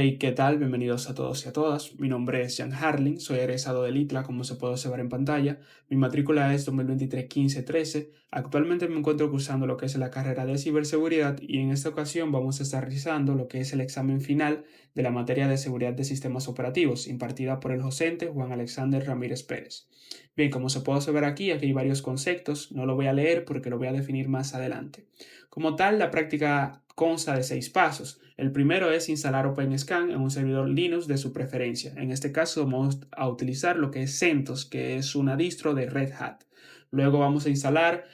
Hey, ¿qué tal? Bienvenidos a todos y a todas. Mi nombre es Jan Harling, soy egresado del ITLA, como se puede observar en pantalla. Mi matrícula es 2023-15-13. Actualmente me encuentro cursando lo que es la carrera de ciberseguridad y en esta ocasión vamos a estar realizando lo que es el examen final de la materia de seguridad de sistemas operativos, impartida por el docente Juan Alexander Ramírez Pérez. Bien, como se puede observar aquí hay varios conceptos, no lo voy a leer porque lo voy a definir más adelante. Como tal, la práctica consta de 6 pasos. El primero es instalar OpenScan en un servidor Linux de su preferencia. En este caso vamos a utilizar lo que es CentOS, que es una distro de Red Hat. Luego vamos a instalar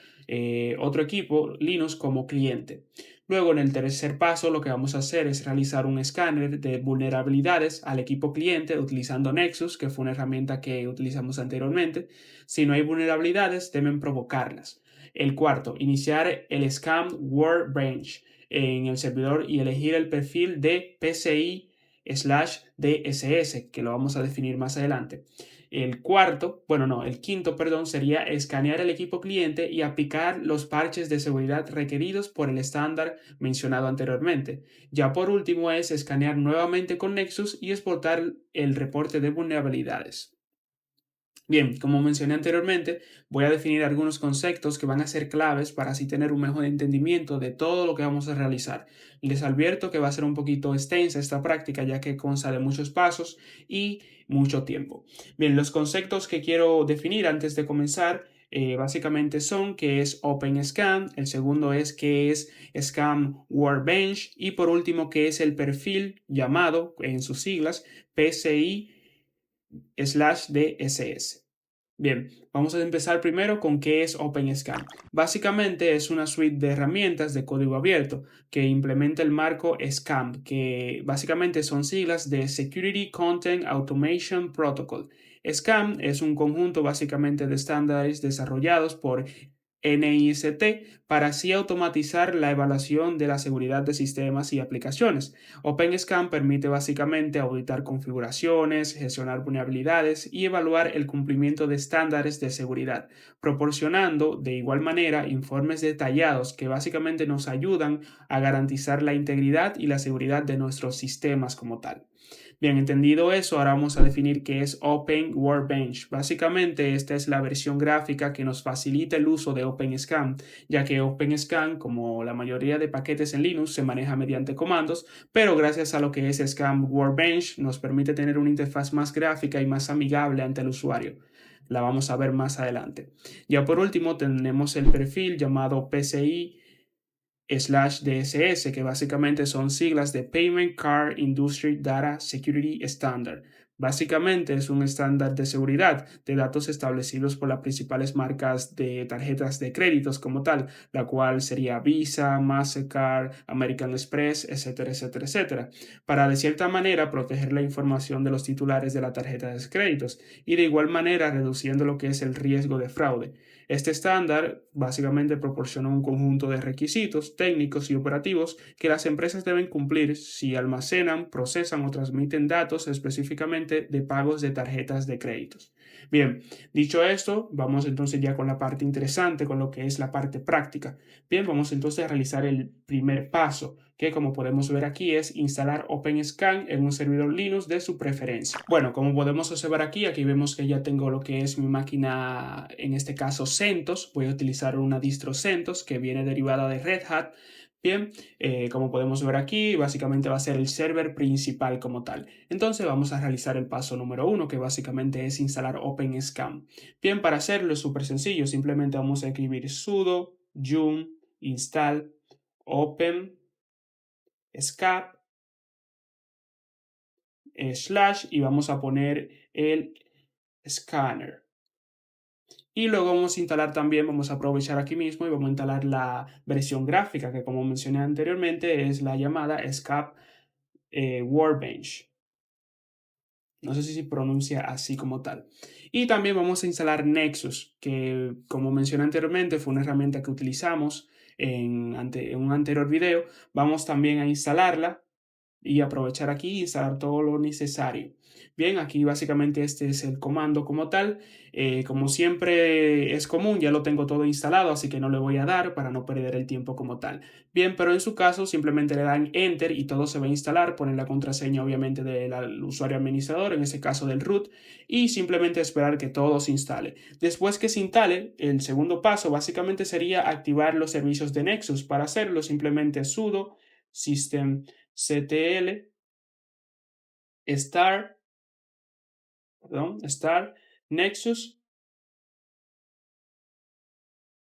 otro equipo Linux como cliente. Luego, en el tercer paso, lo que vamos a hacer es realizar un escáner de vulnerabilidades al equipo cliente utilizando Nexus, que fue una herramienta que utilizamos anteriormente. Si no hay vulnerabilidades, deben provocarlas. El cuarto, iniciar el Scam Workbench en el servidor y elegir el perfil de PCI/DSS, que lo vamos a definir más adelante. El quinto, perdón, sería escanear el equipo cliente y aplicar los parches de seguridad requeridos por el estándar mencionado anteriormente. Ya por último es escanear nuevamente con Nexus y exportar el reporte de vulnerabilidades. Bien, como mencioné anteriormente, voy a definir algunos conceptos que van a ser claves para así tener un mejor entendimiento de todo lo que vamos a realizar. Les advierto que va a ser un poquito extensa esta práctica ya que consta de muchos pasos y mucho tiempo. Bien, los conceptos que quiero definir antes de comenzar básicamente son qué es OpenScan, el segundo es qué es Scam Workbench y por último qué es el perfil llamado en sus siglas PCI/DSS. Bien, vamos a empezar primero con qué es OpenScan. Básicamente es una suite de herramientas de código abierto que implementa el marco SCAM, que básicamente son siglas de Security Content Automation Protocol. SCAM es un conjunto básicamente de estándares desarrollados por NIST para así automatizar la evaluación de la seguridad de sistemas y aplicaciones. OpenScan permite básicamente auditar configuraciones, gestionar vulnerabilidades y evaluar el cumplimiento de estándares de seguridad, proporcionando de igual manera informes detallados que básicamente nos ayudan a garantizar la integridad y la seguridad de nuestros sistemas como tal. Bien, entendido eso, ahora vamos a definir qué es Open Workbench. Básicamente, esta es la versión gráfica que nos facilita el uso de OpenScan, ya que OpenScan, como la mayoría de paquetes en Linux, se maneja mediante comandos, pero gracias a lo que es Scam Workbench, nos permite tener una interfaz más gráfica y más amigable ante el usuario. La vamos a ver más adelante. Ya por último, tenemos el perfil llamado PCI/DSS, que básicamente son siglas de Payment Card Industry Data Security Standard. Básicamente es un estándar de seguridad de datos establecidos por las principales marcas de tarjetas de créditos como tal, la cual sería Visa, Mastercard, American Express, etcétera, etcétera, etcétera, para de cierta manera proteger la información de los titulares de la tarjeta de créditos y de igual manera reduciendo lo que es el riesgo de fraude. Este estándar básicamente proporciona un conjunto de requisitos técnicos y operativos que las empresas deben cumplir si almacenan, procesan o transmiten datos específicamente de pagos de tarjetas de créditos. Bien, dicho esto, vamos entonces ya con la parte interesante, con lo que es la parte práctica. Bien, vamos entonces a realizar el primer paso, que como podemos ver aquí es instalar OpenScan en un servidor Linux de su preferencia. Bueno, como podemos observar aquí vemos que ya tengo lo que es mi máquina, en este caso CentOS. Voy a utilizar una distro CentOS que viene derivada de Red Hat. Bien, como podemos ver aquí, básicamente va a ser el server principal como tal. Entonces vamos a realizar el paso número uno, que básicamente es instalar OpenScan. Bien, para hacerlo es súper sencillo, simplemente vamos a escribir sudo yum install open scap slash y vamos a poner el scanner. Y luego vamos a instalar también, vamos a aprovechar aquí mismo y vamos a instalar la versión gráfica que como mencioné anteriormente es la llamada SCAP Workbench. No sé si se pronuncia así como tal. Y también vamos a instalar Nexus, que como mencioné anteriormente fue una herramienta que utilizamos en un anterior video. Vamos también a instalarla y aprovechar aquí e instalar todo lo necesario. Bien, aquí básicamente este es el comando como tal. Como siempre es común, ya lo tengo todo instalado, así que no le voy a dar para no perder el tiempo como tal. Bien, pero en su caso simplemente le dan Enter y todo se va a instalar. Ponen la contraseña obviamente del usuario administrador, en este caso del root, y simplemente esperar que todo se instale. Después que se instale, el segundo paso básicamente sería activar los servicios de Nexus. Para hacerlo simplemente sudo systemctl star nexus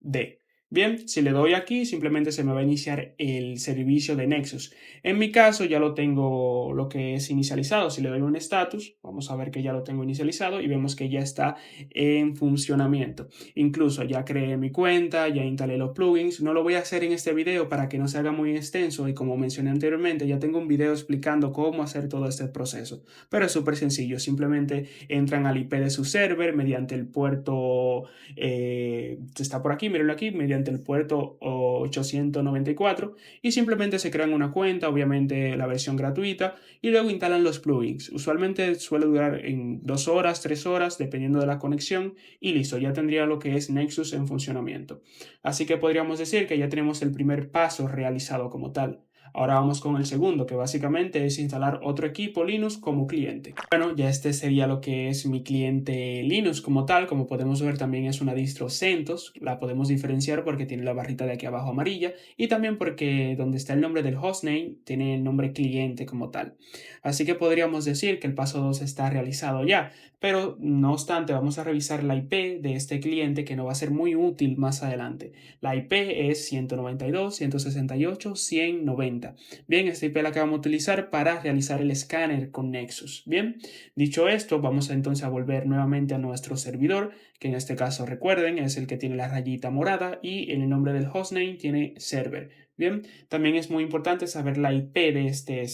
D. Bien, si le doy aquí, simplemente se me va a iniciar el servicio de Nexus. En mi caso ya lo tengo lo que es inicializado. Si le doy un status, vamos a ver que ya lo tengo inicializado y vemos que ya está en funcionamiento. Incluso ya creé mi cuenta, ya instalé los plugins. No lo voy a hacer en este video para que no se haga muy extenso y como mencioné anteriormente, ya tengo un video explicando cómo hacer todo este proceso. Pero es súper sencillo. Simplemente entran al IP de su server mediante el puerto está por aquí, mírenlo aquí, mediante el puerto 894 y simplemente se crean una cuenta, obviamente la versión gratuita, y luego instalan los plugins. Usualmente suele durar en 2 horas, 3 horas, dependiendo de la conexión, y listo, ya tendría lo que es Nexus en funcionamiento. Así que podríamos decir que ya tenemos el primer paso realizado como tal. Ahora vamos con el segundo, que básicamente es instalar otro equipo Linux como cliente. Bueno, ya este sería lo que es mi cliente Linux como tal. Como podemos ver, también es una distro CentOS. La podemos diferenciar porque tiene la barrita de aquí abajo amarilla y también porque donde está el nombre del hostname tiene el nombre cliente como tal. Así que podríamos decir que el paso 2 está realizado ya. Pero no obstante, vamos a revisar la IP de este cliente que nos va a ser muy útil más adelante. La IP es 192.168.190. Bien, esta IP la que vamos a utilizar para realizar el escáner con Nexus. Bien, dicho esto, vamos entonces a volver nuevamente a nuestro servidor, que en este caso recuerden es el que tiene la rayita morada y en el nombre del hostname tiene server. Bien, también es muy importante saber la IP de este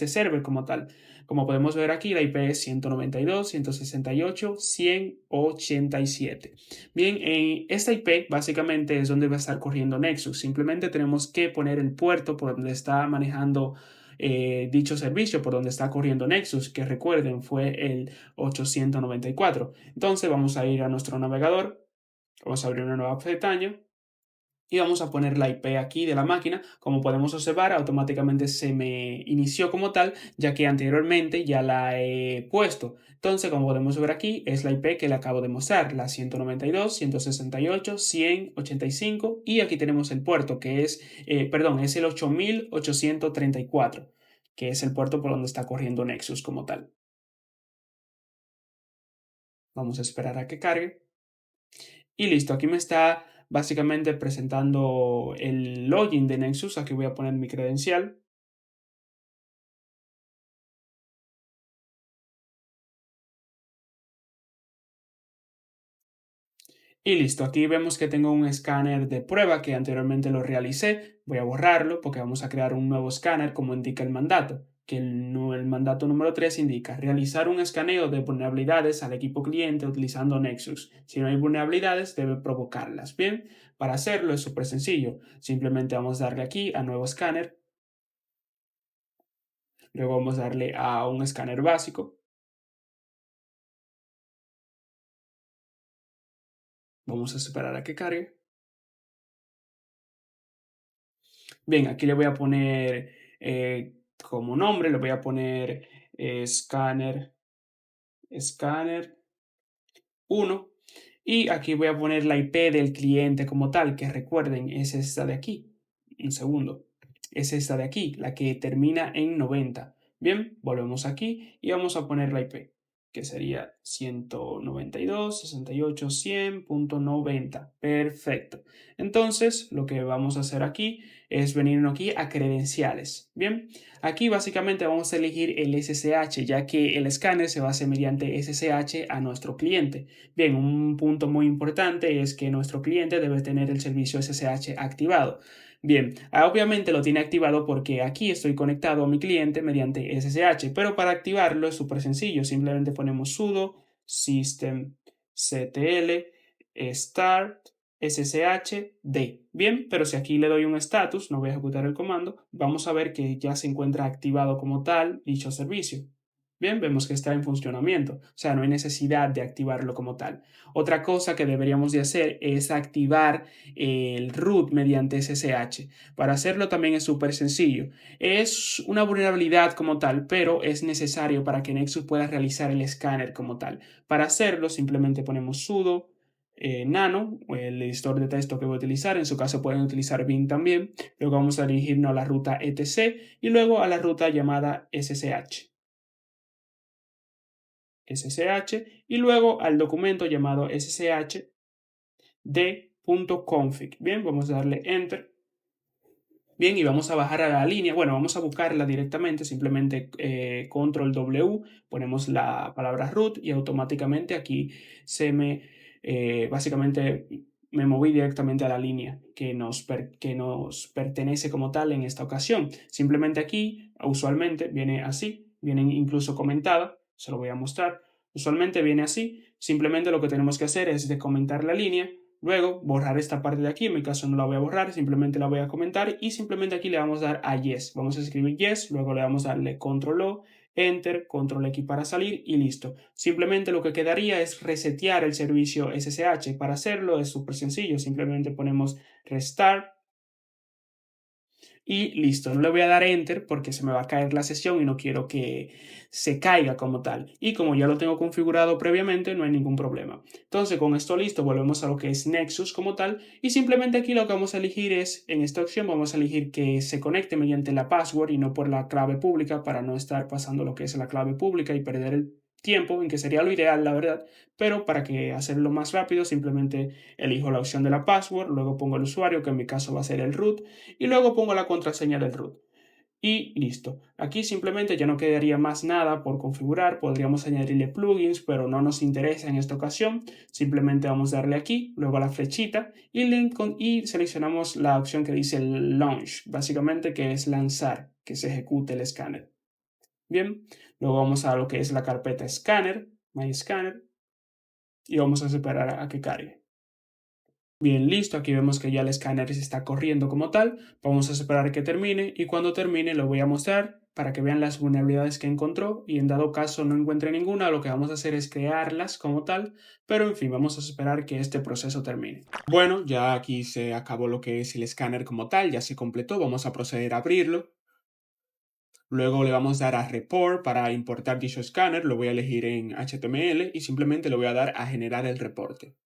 server como tal. Como podemos ver aquí, la IP es 192.168.187. Bien, en esta IP básicamente es donde va a estar corriendo Nexus. Simplemente tenemos que poner el puerto por donde está manejando dicho servicio, por donde está corriendo Nexus, que recuerden fue el 894. Entonces vamos a ir a nuestro navegador, vamos a abrir una nueva pestaña y vamos a poner la IP aquí de la máquina. Como podemos observar, automáticamente se me inició como tal, ya que anteriormente ya la he puesto. Entonces, como podemos ver aquí, es la IP que le acabo de mostrar, la 192.168.185 y aquí tenemos el puerto que es, perdón, es el 8834, que es el puerto por donde está corriendo Nexus como tal. Vamos a esperar a que cargue. Y listo, aquí me está básicamente presentando el login de Nexus. Aquí voy a poner mi credencial. Y listo, aquí vemos que tengo un escáner de prueba que anteriormente lo realicé. Voy a borrarlo porque vamos a crear un nuevo escáner como indica el mandato, que el mandato número 3 indica realizar un escaneo de vulnerabilidades al equipo cliente utilizando Nexus. Si no hay vulnerabilidades, debe provocarlas. Bien, para hacerlo es súper sencillo. Simplemente vamos a darle aquí a nuevo escáner. Luego vamos a darle a un escáner básico. Vamos a esperar a que cargue. Bien, aquí le voy a poner como nombre, le voy a poner escáner, escáner 1. Y aquí voy a poner la IP del cliente como tal, que recuerden, es esta de aquí. Un segundo. Es esta de aquí, la que termina en 90. Bien, volvemos aquí y vamos a poner la IP, que sería 192.168.100.90. Perfecto. Entonces, lo que vamos a hacer aquí es venirnos aquí a credenciales. Bien, aquí básicamente vamos a elegir el SSH, ya que el escáner se va a hacer mediante SSH a nuestro cliente. Bien, un punto muy importante es que nuestro cliente debe tener el servicio SSH activado. Bien, obviamente lo tiene activado porque aquí estoy conectado a mi cliente mediante SSH, pero para activarlo es súper sencillo. Simplemente ponemos sudo systemctl start SSHD. Bien, pero si aquí le doy un status, no voy a ejecutar el comando, vamos a ver que ya se encuentra activado como tal dicho servicio. Bien, vemos que está en funcionamiento, o sea, no hay necesidad de activarlo como tal. Otra cosa que deberíamos de hacer es activar el root mediante SSH. Para hacerlo también es súper sencillo. Es una vulnerabilidad como tal, pero es necesario para que Nexus pueda realizar el escáner como tal. Para hacerlo, simplemente ponemos sudo nano, el editor de texto que voy a utilizar. En su caso pueden utilizar bin también. Luego vamos a dirigirnos a la ruta etc y luego a la ruta llamada ssh. SSH y luego al documento llamado sshd.config. Bien, vamos a darle enter. Bien, y vamos a bajar a la línea. Bueno, vamos a buscarla directamente, simplemente control W, ponemos la palabra root y automáticamente aquí básicamente me moví directamente a la línea que nos pertenece como tal en esta ocasión. Simplemente aquí, usualmente viene así, viene incluso comentada, se lo voy a mostrar. Usualmente viene así, simplemente lo que tenemos que hacer es de comentar la línea. Luego, borrar esta parte de aquí, en mi caso no la voy a borrar, simplemente la voy a comentar y simplemente aquí le vamos a dar a yes. Vamos a escribir yes, luego le vamos a darle control O, enter, control X para salir y listo. Simplemente lo que quedaría es resetear el servicio SSH. Para hacerlo es súper sencillo, simplemente ponemos restart y listo. No le voy a dar enter porque se me va a caer la sesión y no quiero que se caiga como tal. Y como ya lo tengo configurado previamente, no hay ningún problema. Entonces, con esto listo, volvemos a lo que es Nexus como tal. Y simplemente aquí lo que vamos a elegir es, en esta opción, vamos a elegir que se conecte mediante la password y no por la clave pública para no estar pasando lo que es la clave pública y perder el tiempo, en que sería lo ideal, la verdad. Pero para que hacerlo más rápido, simplemente elijo la opción de la password, luego pongo el usuario, que en mi caso va a ser el root, y luego pongo la contraseña del root. Y listo. Aquí simplemente ya no quedaría más nada por configurar. Podríamos añadirle plugins, pero no nos interesa en esta ocasión. Simplemente vamos a darle aquí, luego a la flechita y seleccionamos la opción que dice launch, básicamente que es lanzar, que se ejecute el escáner. Bien, luego vamos a lo que es la carpeta scanner, my scanner, y vamos a esperar a que cargue. Bien, listo, aquí vemos que ya el escáner se está corriendo como tal. Vamos a esperar a que termine y cuando termine lo voy a mostrar para que vean las vulnerabilidades que encontró y en dado caso no encuentre ninguna, lo que vamos a hacer es crearlas como tal, pero en fin, vamos a esperar que este proceso termine. Bueno, ya aquí se acabó lo que es el escáner como tal, ya se completó, vamos a proceder a abrirlo. Luego le vamos a dar a Report para importar dicho escáner, lo voy a elegir en HTML y simplemente le voy a dar a generar el reporte.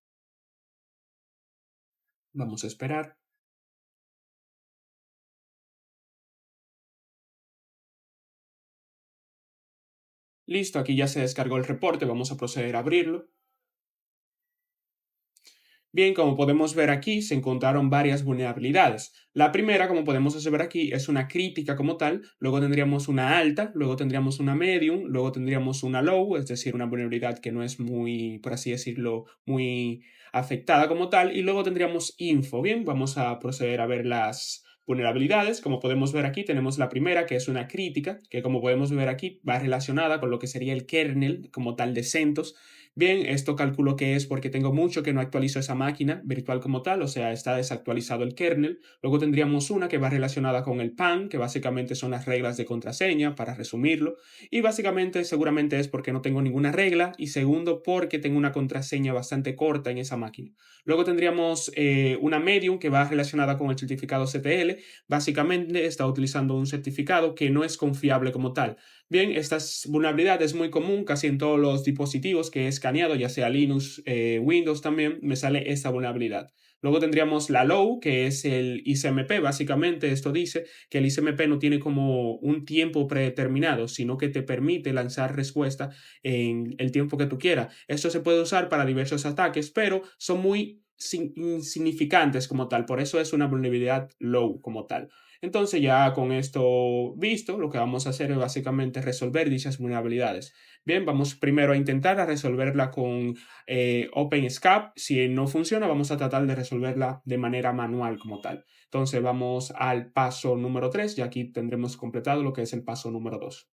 Vamos a esperar. Listo, aquí ya se descargó el reporte, vamos a proceder a abrirlo. Bien, como podemos ver aquí, se encontraron varias vulnerabilidades. La primera, como podemos ver aquí, es una crítica como tal, luego tendríamos una alta, luego tendríamos una medium, luego tendríamos una low, es decir, una vulnerabilidad que no es muy, por así decirlo, muy afectada como tal, y luego tendríamos info. Bien, vamos a proceder a ver las vulnerabilidades. Como podemos ver aquí, tenemos la primera, que es una crítica, que como podemos ver aquí, va relacionada con lo que sería el kernel como tal de CentOS. Bien, esto calculo que es porque tengo mucho que no actualizo esa máquina virtual como tal, o sea, está desactualizado el kernel. Luego tendríamos una que va relacionada con el PAN, que básicamente son las reglas de contraseña, para resumirlo. Y básicamente seguramente es porque no tengo ninguna regla y segundo porque tengo una contraseña bastante corta en esa máquina. Luego tendríamos una medium que va relacionada con el certificado CTL. Básicamente está utilizando un certificado que no es confiable como tal. Bien, esta vulnerabilidad es muy común casi en todos los dispositivos que he escaneado, ya sea Linux, Windows también, me sale esta vulnerabilidad. Luego tendríamos la low, que es el ICMP. Básicamente esto dice que el ICMP no tiene como un tiempo predeterminado, sino que te permite lanzar respuesta en el tiempo que tú quieras. Esto se puede usar para diversos ataques, pero son muy insignificantes como tal. Por eso es una vulnerabilidad low como tal. Entonces ya con esto visto, lo que vamos a hacer es básicamente resolver dichas vulnerabilidades. Bien, vamos primero a intentar a resolverla con OpenSCAP. Si no funciona, vamos a tratar de resolverla de manera manual como tal. Entonces vamos al paso número 3 y aquí tendremos completado lo que es el paso número 2.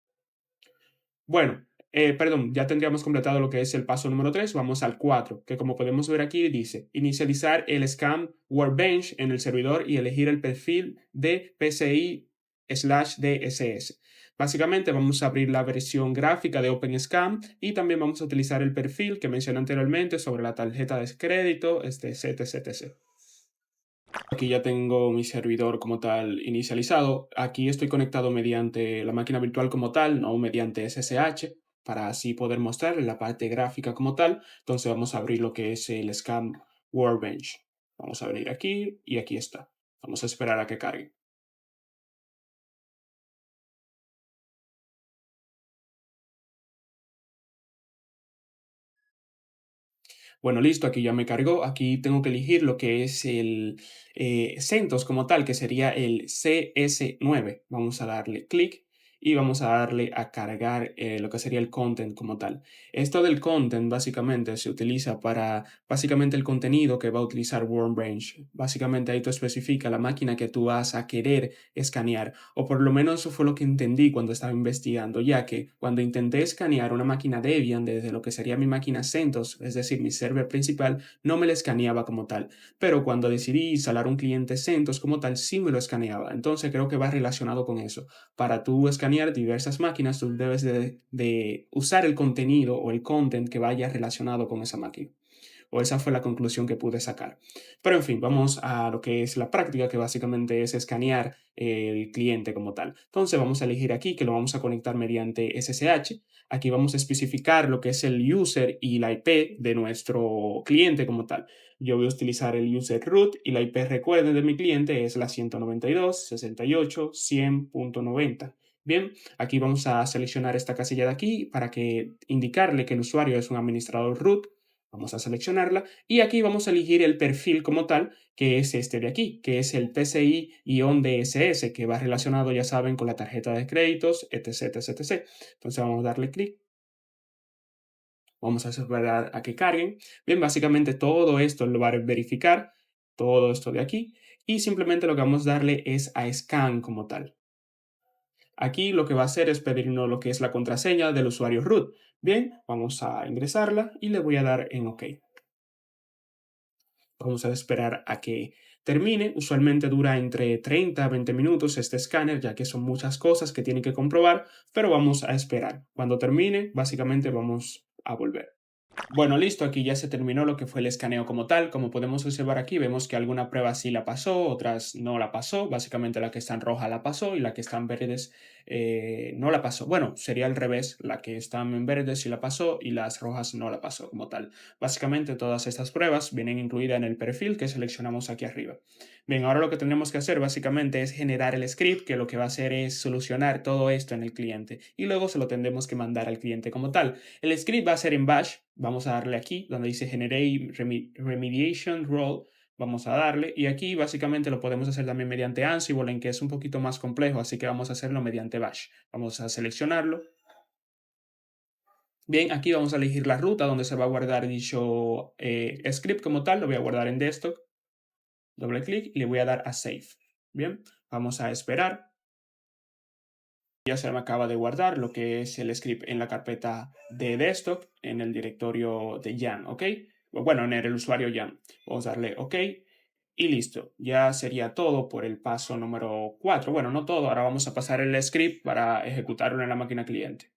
Bueno, Perdón, ya tendríamos completado lo que es el paso número 3. Vamos al 4, que como podemos ver aquí dice inicializar el Scam Workbench en el servidor y elegir el perfil de PCI/DSS. Básicamente vamos a abrir la versión gráfica de OpenSCAM y también vamos a utilizar el perfil que mencioné anteriormente sobre la tarjeta de crédito, etc. Aquí ya tengo mi servidor como tal inicializado. Aquí estoy conectado mediante la máquina virtual como tal, no mediante SSH, para así poder mostrar la parte gráfica como tal. Entonces vamos a abrir lo que es el Scam Workbench. Vamos a venir aquí y aquí está. Vamos a esperar a que cargue. Bueno, listo, aquí ya me cargó. Aquí tengo que elegir lo que es el CentOS como tal, que sería el CS9. Vamos a darle clic y vamos a darle a cargar lo que sería el content como tal. Esto del content básicamente se utiliza para básicamente el contenido que va a utilizar Workbench. Básicamente ahí tú especifica la máquina que tú vas a querer escanear, o por lo menos eso fue lo que entendí cuando estaba investigando, ya que cuando intenté escanear una máquina Debian desde lo que sería mi máquina CentOS, es decir, mi server principal, no me la escaneaba como tal, pero cuando decidí instalar un cliente CentOS como tal, sí me lo escaneaba. Entonces creo que va relacionado con eso. Para tú escanear diversas máquinas, tú debes de usar el contenido o el content que vaya relacionado con esa máquina, o esa fue la conclusión que pude sacar. Pero en fin, vamos a lo que es la práctica, que básicamente es escanear el cliente como tal. Entonces vamos a elegir aquí que lo vamos a conectar mediante SSH. Aquí vamos a especificar lo que es el user y la IP de nuestro cliente como tal. Yo voy a utilizar el user root y la IP, recuerden, de mi cliente es la 192.68.100.90. Bien, aquí vamos a seleccionar esta casilla de aquí para que indicarle que el usuario es un administrador root. Vamos a seleccionarla y aquí vamos a elegir el perfil como tal, que es este de aquí, que es el PCI-DSS, que va relacionado, ya saben, con la tarjeta de créditos, etc. Entonces vamos a darle clic, vamos a esperar a que carguen. Bien, básicamente todo esto lo va a verificar, todo esto de aquí, y simplemente lo que vamos a darle es a scan como tal. Aquí lo que va a hacer es pedirnos lo que es la contraseña del usuario root. Bien, vamos a ingresarla y le voy a dar en OK. Vamos a esperar a que termine. Usualmente dura entre 30 a 20 minutos este escáner, ya que son muchas cosas que tiene que comprobar, pero vamos a esperar. Cuando termine, básicamente vamos a volver. Bueno, listo, aquí ya se terminó lo que fue el escaneo como tal. Como podemos observar aquí, vemos que alguna prueba sí la pasó, otras no la pasó. Básicamente la que está en roja la pasó y la que está en verdes no la pasó. Bueno, sería al revés, la que está en verdes sí la pasó y las rojas no la pasó como tal. Básicamente todas estas pruebas vienen incluidas en el perfil que seleccionamos aquí arriba. Bien, ahora lo que tenemos que hacer básicamente es generar el script, que lo que va a hacer es solucionar todo esto en el cliente y luego se lo tendremos que mandar al cliente como tal. El script va a ser en Bash. Vamos a darle aquí donde dice Generate Remediation Role. Vamos a darle y aquí básicamente lo podemos hacer también mediante Ansible, en que es un poquito más complejo, así que vamos a hacerlo mediante Bash. Vamos a seleccionarlo. Bien, aquí vamos a elegir la ruta donde se va a guardar dicho script como tal. Lo voy a guardar en desktop. Doble clic y le voy a dar a Save. Bien, vamos a esperar. Ya se me acaba de guardar lo que es el script en la carpeta de desktop, en el directorio de Jan, ¿ok? Bueno, en el usuario Jan. Vamos a darle OK y listo. Ya sería todo por el paso número 4. Bueno, no todo, ahora vamos a pasar el script para ejecutarlo en la máquina cliente.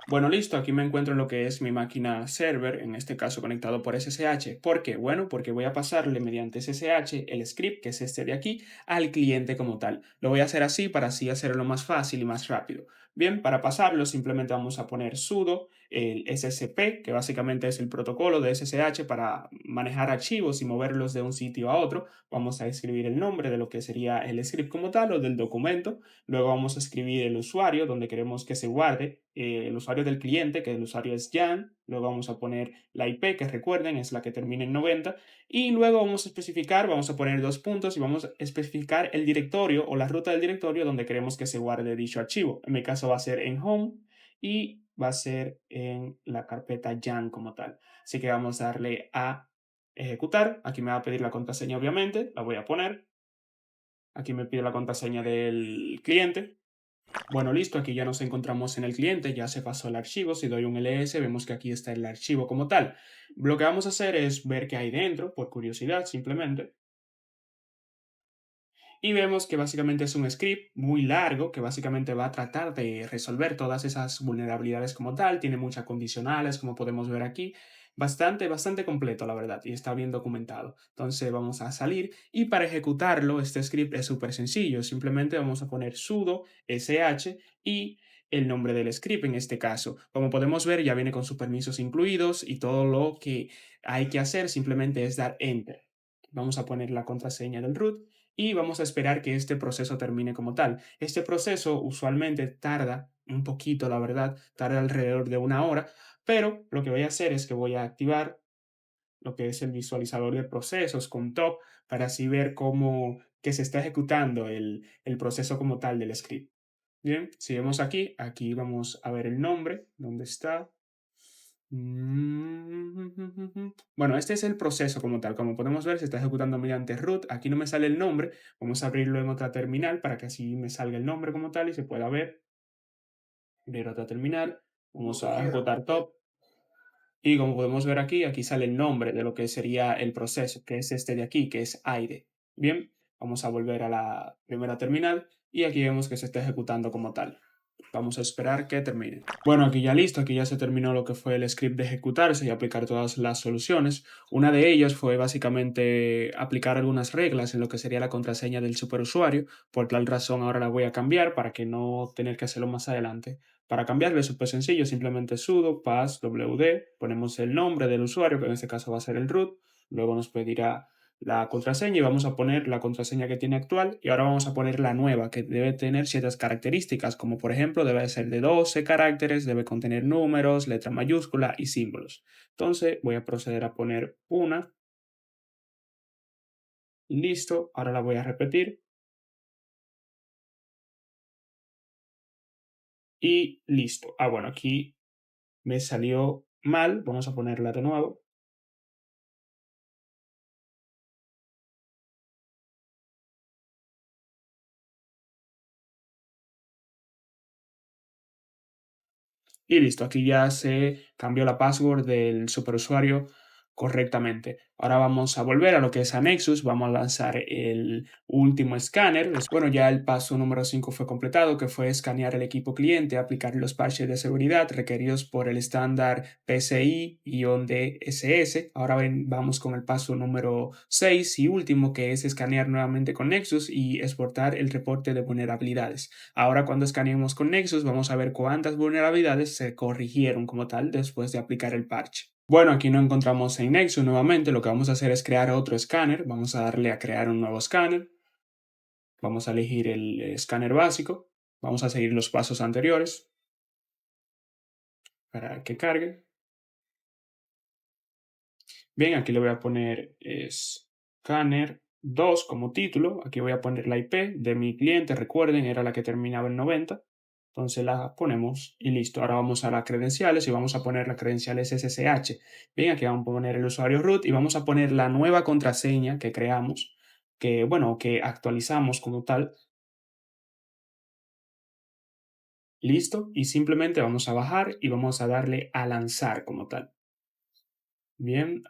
Bueno, listo, aquí me encuentro en lo que es mi máquina server, en este caso conectado por SSH. ¿Por qué? Bueno, porque voy a pasarle mediante SSH el script, que es este de aquí, al cliente como tal. Lo voy a hacer así para así hacerlo más fácil y más rápido. Bien, para pasarlo simplemente vamos a poner sudo el SSP, que básicamente es el protocolo de SSH para manejar archivos y moverlos de un sitio a otro. Vamos a escribir el nombre de lo que sería el script como tal o del documento. Luego vamos a escribir el usuario donde queremos que se guarde, el usuario del cliente, que el usuario es Jan. Luego vamos a poner la IP, que recuerden es la que termina en 90. Y luego vamos a especificar, vamos a poner dos puntos y vamos a especificar el directorio o la ruta del directorio donde queremos que se guarde dicho archivo. En mi caso va a ser en home y va a ser en la carpeta Jan como tal. Así que vamos a darle a ejecutar. Aquí me va a pedir la contraseña, obviamente, la voy a poner. Aquí me pide la contraseña del cliente. Bueno, listo, aquí ya nos encontramos en el cliente, ya se pasó el archivo, si doy un ls, vemos que aquí está el archivo como tal. Lo que vamos a hacer es ver qué hay dentro, por curiosidad simplemente. Y vemos que básicamente es un script muy largo que básicamente va a tratar de resolver todas esas vulnerabilidades como tal. Tiene muchas condicionales, como podemos ver aquí. Bastante completo, la verdad, y está bien documentado. Entonces vamos a salir y para ejecutarlo, este script es súper sencillo. Simplemente vamos a poner sudo sh y el nombre del script en este caso. Como podemos ver, ya viene con sus permisos incluidos y todo lo que hay que hacer simplemente es dar enter. Vamos a poner la contraseña del root y vamos a esperar que este proceso termine como tal. Este proceso usualmente tarda un poquito, la verdad, tarda alrededor de una hora, pero lo que voy a hacer es que voy a activar lo que es el visualizador de procesos con top para así ver cómo que se está ejecutando el proceso como tal del script. Bien, si vemos aquí, aquí vamos a ver el nombre, ¿dónde está? Bueno, este es el proceso como tal. Como podemos ver, se está ejecutando mediante root. Aquí no me sale el nombre. Vamos a abrirlo en otra terminal para que así me salga el nombre como tal y se pueda ver. Abrir otra terminal. Vamos a ejecutar top. Y como podemos ver aquí, aquí sale el nombre de lo que sería el proceso, que es este de aquí, que es aire. Bien, vamos a volver a la primera terminal y aquí vemos que se está ejecutando como tal. Vamos a esperar que termine. Bueno, aquí ya listo, aquí ya se terminó lo que fue el script de ejecutarse y aplicar todas las soluciones. Una de ellas fue básicamente aplicar algunas reglas en lo que sería la contraseña del superusuario. Por tal razón ahora la voy a cambiar para que no tener que hacerlo más adelante. Para cambiarlo es súper sencillo, simplemente sudo passwd, ponemos el nombre del usuario, que en este caso va a ser el root, luego nos pedirá la contraseña y vamos a poner la contraseña que tiene actual y ahora vamos a poner la nueva que debe tener ciertas características como por ejemplo debe ser de 12 caracteres, debe contener números, letra mayúscula y símbolos. Entonces voy a proceder a poner una, listo, ahora la voy a repetir y listo. Ah, bueno, aquí me salió mal, vamos a ponerla de nuevo. Y listo, aquí ya se cambió la password del superusuario correctamente. Ahora vamos a volver a lo que es a Nexus, vamos a lanzar el último escáner. Bueno, ya el paso número 5 fue completado, que fue escanear el equipo cliente, aplicar los parches de seguridad requeridos por el estándar PCI-DSS. Ahora vamos con el paso número 6 y último, que es escanear nuevamente con Nexus y exportar el reporte de vulnerabilidades. Ahora cuando escaneemos con Nexus vamos a ver cuántas vulnerabilidades se corrigieron como tal después de aplicar el parche. Bueno, aquí no encontramos en Nexus nuevamente, lo que vamos a hacer es crear otro escáner, vamos a darle a crear un nuevo escáner, vamos a elegir el escáner básico, vamos a seguir los pasos anteriores para que cargue. Bien, aquí le voy a poner escáner 2 como título, aquí voy a poner la IP de mi cliente, recuerden, era la que terminaba en 90. Entonces la ponemos y listo. Ahora vamos a las credenciales y vamos a poner las credenciales SSH. Bien, aquí vamos a poner el usuario root y vamos a poner la nueva contraseña que creamos, que bueno, que actualizamos como tal. Listo. Y simplemente vamos a bajar y vamos a darle a lanzar como tal. Bien,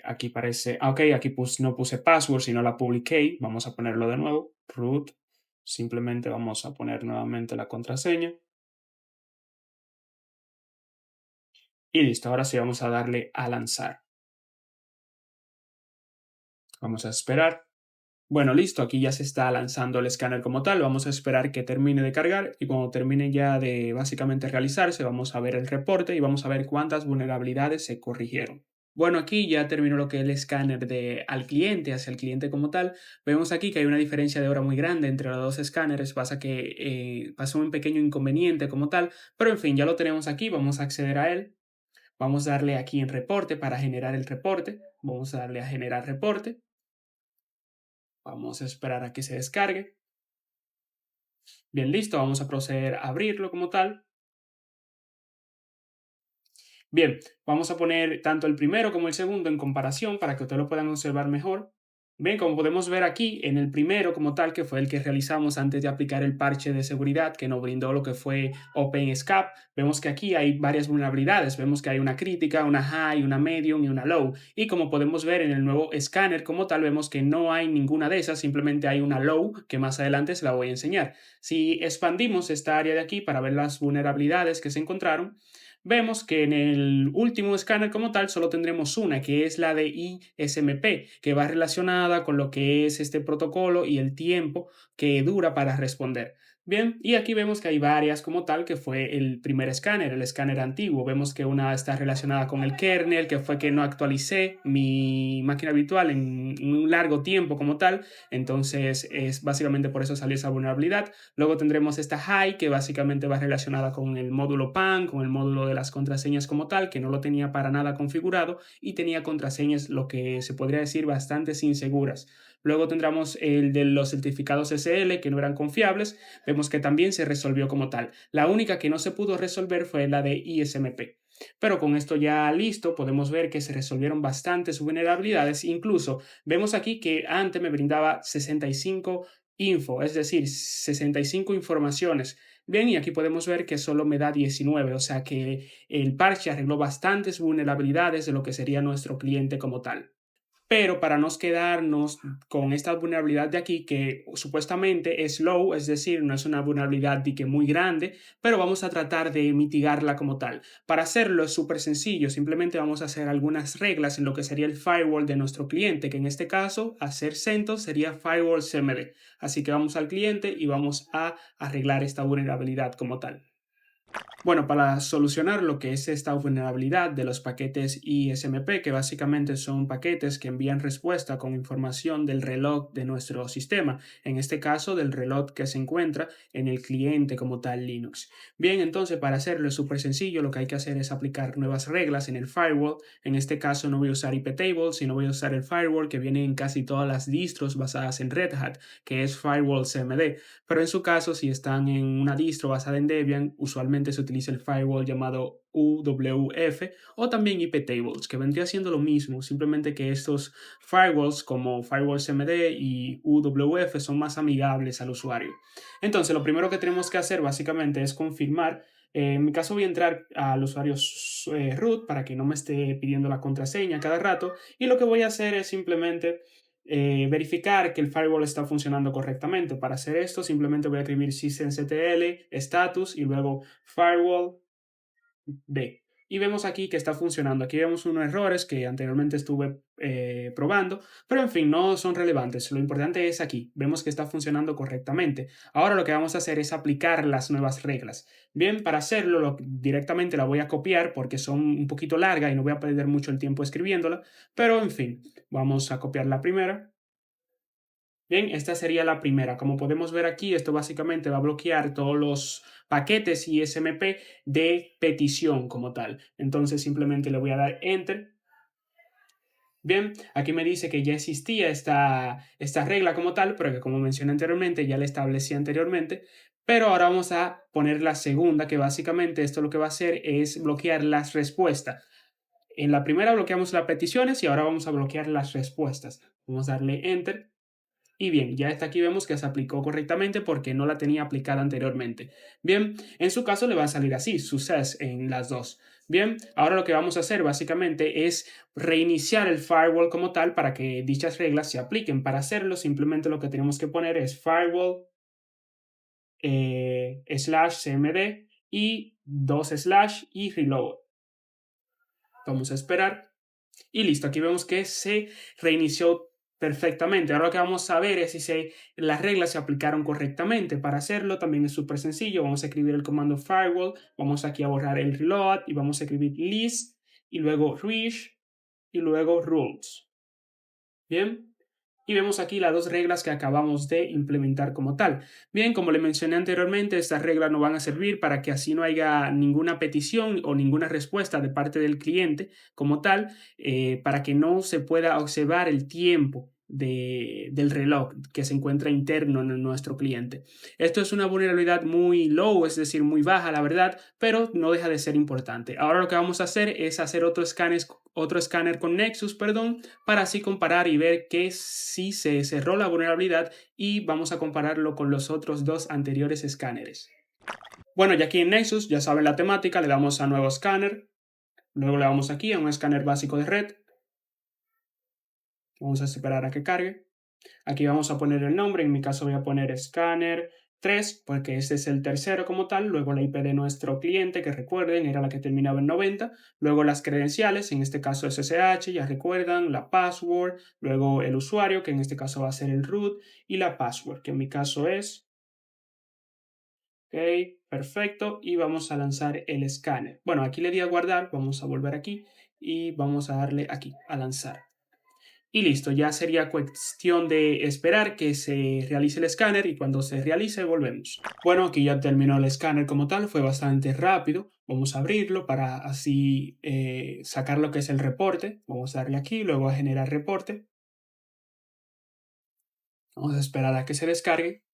aquí parece, ok, aquí no puse password, sino la publiqué. Vamos a ponerlo de nuevo. Root. Simplemente vamos a poner nuevamente la contraseña. Y listo, ahora sí vamos a darle a lanzar. Vamos a esperar. Bueno, listo, aquí ya se está lanzando el escáner como tal. Vamos a esperar que termine de cargar y cuando termine ya de básicamente realizarse, vamos a ver el reporte y vamos a ver cuántas vulnerabilidades se corrigieron. Bueno, aquí ya terminó lo que es el escáner de al cliente, hacia el cliente como tal. Vemos aquí que hay una diferencia de hora muy grande entre los dos escáneres. Pasa un pequeño inconveniente como tal, pero en fin, ya lo tenemos aquí. Vamos a acceder a él. Vamos a darle aquí en reporte para generar el reporte. Vamos a darle a generar reporte. Vamos a esperar a que se descargue. Bien, listo, vamos a proceder a abrirlo como tal. Bien, vamos a poner tanto el primero como el segundo en comparación para que ustedes lo puedan observar mejor. Bien, como podemos ver aquí, en el primero como tal, que fue el que realizamos antes de aplicar el parche de seguridad que nos brindó lo que fue OpenSCAP, vemos que aquí hay varias vulnerabilidades. Vemos que hay una crítica, una high, una medium y una low. Y como podemos ver en el nuevo escáner como tal, vemos que no hay ninguna de esas, simplemente hay una low que más adelante se la voy a enseñar. Si expandimos esta área de aquí para ver las vulnerabilidades que se encontraron, vemos que en el último escáner como tal solo tendremos una, que es la de ISMP, que va relacionada con lo que es este protocolo y el tiempo que dura para responder. Bien, y aquí vemos que hay varias como tal, que fue el primer escáner, el escáner antiguo. Vemos que una está relacionada con el kernel, que fue que no actualicé mi máquina virtual en un largo tiempo como tal. Entonces, es básicamente por eso salió esa vulnerabilidad. Luego tendremos esta high, que básicamente va relacionada con el módulo PAN, con el módulo de las contraseñas como tal, que no lo tenía para nada configurado y tenía contraseñas, lo que se podría decir, bastante inseguras. Luego tendremos el de los certificados SL, que no eran confiables. Vemos que también se resolvió como tal. La única que no se pudo resolver fue la de ISMP. Pero con esto ya listo, podemos ver que se resolvieron bastantes vulnerabilidades. Incluso vemos aquí que antes me brindaba 65 info, es decir, 65 informaciones. Bien, y aquí podemos ver que solo me da 19, o sea que el parche arregló bastantes vulnerabilidades de lo que sería nuestro cliente como tal. Pero para no quedarnos con esta vulnerabilidad de aquí, que supuestamente es low, es decir, no es una vulnerabilidad de que muy grande, pero vamos a tratar de mitigarla como tal. Para hacerlo es súper sencillo, simplemente vamos a hacer algunas reglas en lo que sería el firewall de nuestro cliente, que en este caso, hacer CentOS sería firewall CMD. Así que vamos al cliente y vamos a arreglar esta vulnerabilidad como tal. Bueno, para solucionar lo que es esta vulnerabilidad de los paquetes ISMP, que básicamente son paquetes que envían respuesta con información del reloj de nuestro sistema, en este caso del reloj que se encuentra en el cliente como tal Linux. Bien, entonces para hacerlo es súper sencillo, lo que hay que hacer es aplicar nuevas reglas en el firewall. En este caso no voy a usar iptables, sino voy a usar el firewall que viene en casi todas las distros basadas en Red Hat, que es Firewall CMD. Pero en su caso, si están en una distro basada en Debian, usualmente se utiliza el firewall llamado UWF o también iptables, que vendría siendo lo mismo, simplemente que estos firewalls como Firewall CMD y UWF son más amigables al usuario. Entonces, lo primero que tenemos que hacer básicamente es confirmar. En mi caso voy a entrar al usuario root para que no me esté pidiendo la contraseña cada rato, y lo que voy a hacer es simplemente verificar que el firewall está funcionando correctamente. Para hacer esto, simplemente voy a escribir systemctl status y luego firewall D. Y vemos aquí que está funcionando. Aquí vemos unos errores que anteriormente estuve probando, pero en fin, no son relevantes. Lo importante es aquí. Vemos que está funcionando correctamente. Ahora lo que vamos a hacer es aplicar las nuevas reglas. Bien, para hacerlo directamente la voy a copiar porque son un poquito largas y no voy a perder mucho el tiempo escribiéndola, pero en fin, vamos a copiar la primera. Bien, esta sería la primera. Como podemos ver aquí, esto básicamente va a bloquear todos los paquetes ISMP de petición como tal. Entonces simplemente le voy a dar Enter. Bien, aquí me dice que ya existía esta regla como tal, pero que como mencioné anteriormente, ya la establecí anteriormente. Pero ahora vamos a poner la segunda, que básicamente esto lo que va a hacer es bloquear las respuestas. En la primera bloqueamos las peticiones y ahora vamos a bloquear las respuestas. Vamos a darle Enter. Y bien, ya está aquí vemos que se aplicó correctamente porque no la tenía aplicada anteriormente. Bien, en su caso le va a salir así, success en las dos. Bien, ahora lo que vamos a hacer básicamente es reiniciar el firewall como tal para que dichas reglas se apliquen. Para hacerlo, simplemente lo que tenemos que poner es firewall /cmd y dos slash y reload. Vamos a esperar. Y listo, aquí vemos que se reinició perfectamente. Ahora lo que vamos a ver es si las reglas se aplicaron correctamente. Para hacerlo también es súper sencillo. Vamos a escribir el comando firewall, vamos aquí a borrar el reload y vamos a escribir list y luego reach y luego rules. Bien. Y vemos aquí las dos reglas que acabamos de implementar como tal. Bien, como le mencioné anteriormente, estas reglas no van a servir para que así no haya ninguna petición o ninguna respuesta de parte del cliente como tal, para que no se pueda observar el tiempo del reloj que se encuentra interno en nuestro cliente. Esto es una vulnerabilidad muy low, es decir, muy baja, la verdad, pero no deja de ser importante. Ahora lo que vamos a hacer es hacer otro escáner con Nexus, perdón, para así comparar y ver que sí se cerró la vulnerabilidad y vamos a compararlo con los otros dos anteriores escáneres. Bueno, ya aquí en Nexus, ya saben la temática, le damos a nuevo escáner, luego le damos aquí a un escáner básico de red, vamos a esperar a que cargue. Aquí vamos a poner el nombre, en mi caso voy a poner escáner 3, porque este es el tercero como tal, luego la IP de nuestro cliente, que recuerden era la que terminaba en 90, luego las credenciales, en este caso SSH, ya recuerdan, la password, luego el usuario, que en este caso va a ser el root, y la password, que en mi caso es, ok, perfecto, y vamos a lanzar el escáner. Bueno, aquí le di a guardar, vamos a volver aquí y vamos a darle aquí, a lanzar. Y listo, ya sería cuestión de esperar que se realice el escáner y cuando se realice volvemos. Bueno, aquí ya terminó el escáner como tal, fue bastante rápido. Vamos a abrirlo para así sacar lo que es el reporte. Vamos a darle aquí, luego a generar reporte. Vamos a esperar a que se descargue.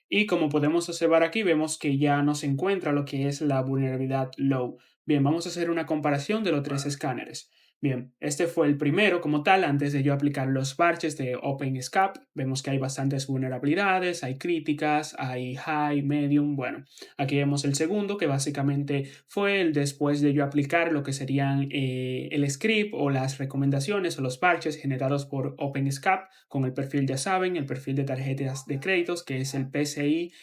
Y como podemos observar aquí, vemos que ya no se encuentra lo que es la vulnerabilidad low. Bien, vamos a hacer una comparación de los tres escáneres. Bien, este fue el primero como tal, antes de yo aplicar los parches de OpenSCAP. Vemos que hay bastantes vulnerabilidades, hay críticas, hay high, medium. Bueno, aquí vemos el segundo, que básicamente fue el después de yo aplicar lo que serían el script o las recomendaciones o los parches generados por OpenSCAP con el perfil, ya saben, el perfil de tarjetas de créditos, que es el PCI-DDS.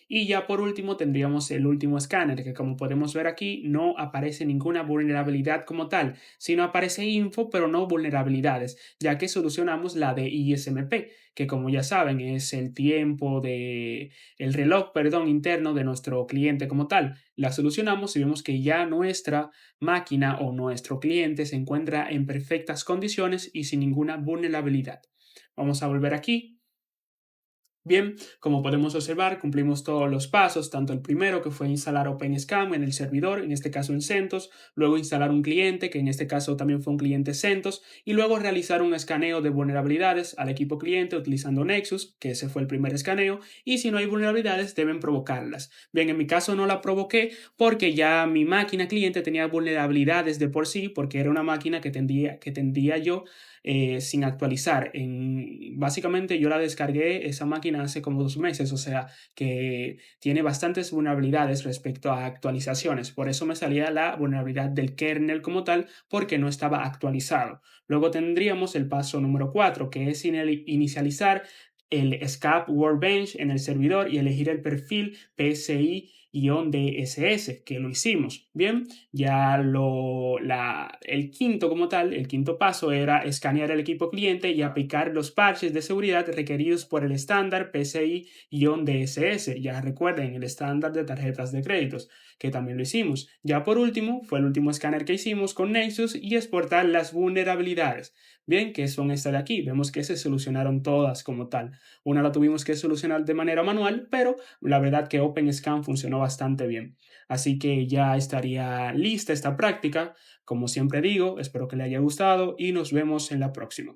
Y ya por último tendríamos el último escáner, que como podemos ver aquí no aparece ninguna vulnerabilidad como tal, sino aparece info pero no vulnerabilidades, ya que solucionamos la de ISMP, que como ya saben es el reloj, perdón, interno de nuestro cliente como tal. La solucionamos y vemos que ya nuestra máquina o nuestro cliente se encuentra en perfectas condiciones y sin ninguna vulnerabilidad. Vamos a volver aquí. Bien, como podemos observar, cumplimos todos los pasos, tanto el primero que fue instalar OpenSCAM en el servidor, en este caso en CentOS, luego instalar un cliente, que en este caso también fue un cliente CentOS, y luego realizar un escaneo de vulnerabilidades al equipo cliente utilizando Nexus, que ese fue el primer escaneo, y si no hay vulnerabilidades deben provocarlas. Bien, en mi caso no la provoqué porque ya mi máquina cliente tenía vulnerabilidades de por sí, porque era una máquina que tendría yo sin actualizar. Básicamente yo la descargué esa máquina hace como 2 meses, o sea que tiene bastantes vulnerabilidades respecto a actualizaciones. Por eso me salía la vulnerabilidad del kernel como tal, porque no estaba actualizado. Luego tendríamos el paso número 4, que es inicializar el SCAP Workbench en el servidor y elegir el perfil PCI-DSS, que lo hicimos. Bien, ya el quinto como tal, el quinto paso era escanear el equipo cliente y aplicar los parches de seguridad requeridos por el estándar PCI-DSS. Ya recuerden, el estándar de tarjetas de créditos, que también lo hicimos. Ya por último, fue el último escáner que hicimos con Nexus y exportar las vulnerabilidades. Bien, que son estas de aquí. Vemos que se solucionaron todas como tal. Una la tuvimos que solucionar de manera manual, pero la verdad que OpenSCAN funcionó bastante bien. Así que ya estaría lista esta práctica. Como siempre digo, espero que le haya gustado y nos vemos en la próxima.